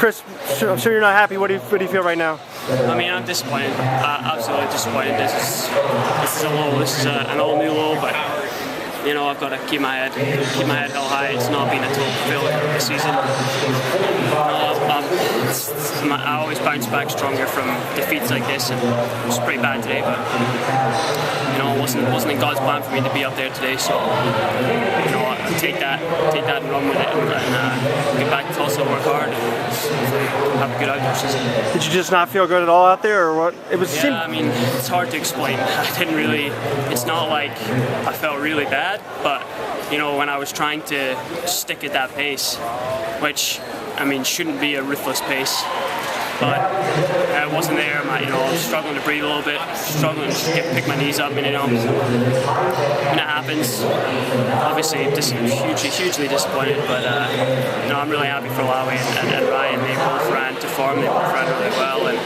Chris, I'm sure you're not happy. What do you feel right now? I mean, I'm disappointed. Absolutely disappointed. This is a low. This is an all-new low, but you know, I've got to keep my head held high. It's not been a total failure this season. I always bounce back stronger from defeats like this, and it was pretty bad today. But you know, it wasn't in God's plan for me to be up there today. So you know, I take that and run with it, and get back to Tulsa, work hard, and have a good outdoor season. Did you just not feel good at all out there, or what? It was. Yeah, I mean, it's hard to explain. I didn't really. It's not like I felt really bad, but you know, when I was trying to stick at that pace, which I mean shouldn't be a ruthless pace, but I wasn't there. You know, I was struggling to breathe a little bit, struggling to pick my knees up, and you know, when it happens, obviously hugely disappointed. But you know, I'm really happy for Lawi and Ryan. They both ran to form. They both ran really well, and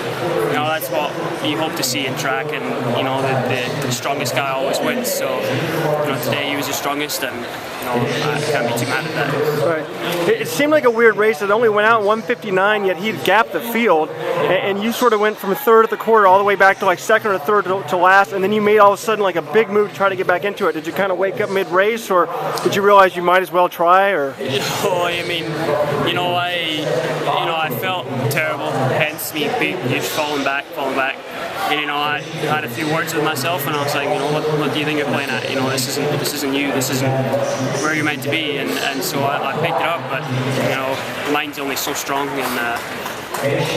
you know, that's what you hope to see in track. And you know, the strongest guy always wins. So you know, today he was the strongest, and you know, I can't be too mad at that. Right. It seemed like a weird race. It only went out in 1:59, yet he'd gapped the field, and you sort of went from third at the quarter all the way back to like second or third to last, and then you made all of a sudden like a big move to try to get back into it. Did you kind of wake up mid-race, or did you realize you might as well try? Or you know, I mean, you know, I felt terrible, hence me just falling back. And you know, I had a few words with myself, and I was like, you know, what do you think you're playing at? You know, this isn't you. This isn't where you're meant to be. And so I picked it up, but you know, mine's only so strong, and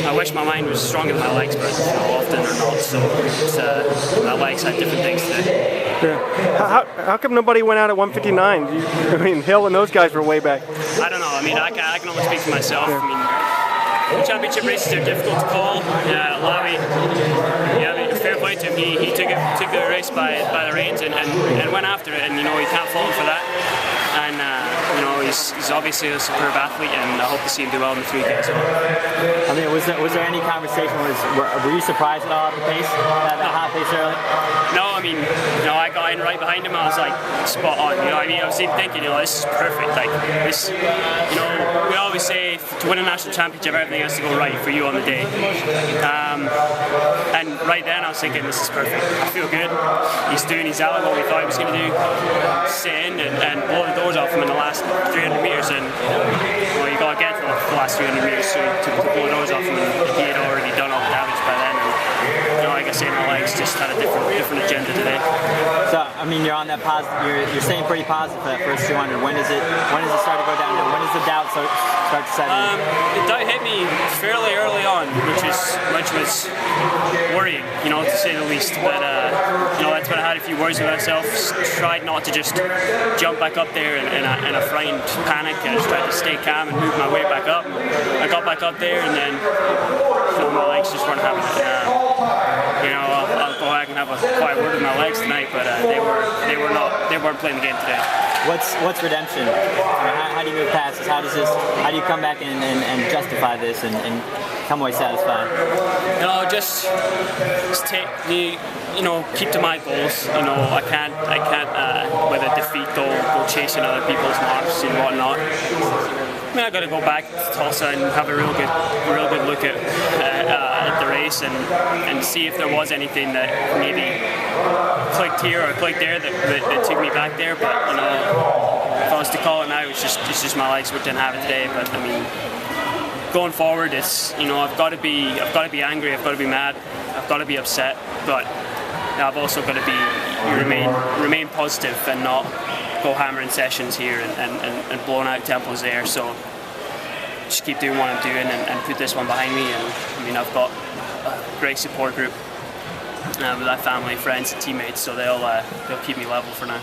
I wish my mind was stronger than my legs, but you know, often they're not. So my legs had different things today. Yeah. How come nobody went out at 1:59? I mean, Hill and those guys were way back. I don't know. I mean, I can only speak for myself. Yeah. I mean, championship races are difficult to call. Lawi, yeah, I mean, fair play to him. He took the race by the reins and went after it, and you know, you can't fault him for that. And you know, he's obviously a superb athlete, and I hope to see him do well in the 3K as well. I mean, was there any conversation? Were you surprised at all at the pace, that hot pace early? No, I mean, you know, I got in right behind him. I was like, spot on. You know, I mean, I was even thinking, you know, this is perfect. Like this, you know, we always say to win a national championship, everything has to go right for you on the day. And right then, I was thinking, this is perfect. I feel good. He's doing exactly what we thought he was going to do. Sit in and blow the doors off him in the last 300 meters, and well, you got to get to the last 300 meters to blow the doors off him, and he had already done all the damage by then. And you know, like I say, my legs just had a different agenda today. So I mean, you're on that positive. You're staying pretty positive for that first 200. When does it start to go down? When does the doubt start to set in? The doubt hit me fairly early on, which was worrying, you know, to say the least. But you know, that's when I had a few words with myself. Tried not to just jump back up there in a frightened panic. I just tried to stay calm and move my way back up. I got back up there, and then you know, my legs just weren't having it. You know, I'll go back and have a quiet word with my legs tonight, but they weren't playing the game today. What's redemption? How do you move past this? How do you come back and justify this and come away satisfied? You know, just take the, you know, keep to my goals. You know, I can't with a defeat go chasing other people's marks and whatnot. I mean, I got to go back to Tulsa and have a real good look at the race and see if there was anything that maybe clicked here or clicked there that took me back there. But you know, if I was to call it now, it's just my legs didn't have it today. But I mean, going forward, it's, you know, I've got to be angry, I've got to be mad, I've got to be upset, but I've also got to remain positive and not go hammering sessions here and blowing out tempos there. So just keep doing what I'm doing and put this one behind me. And I mean, I've got a great support group with my family, friends, and teammates, so they'll keep me level for now.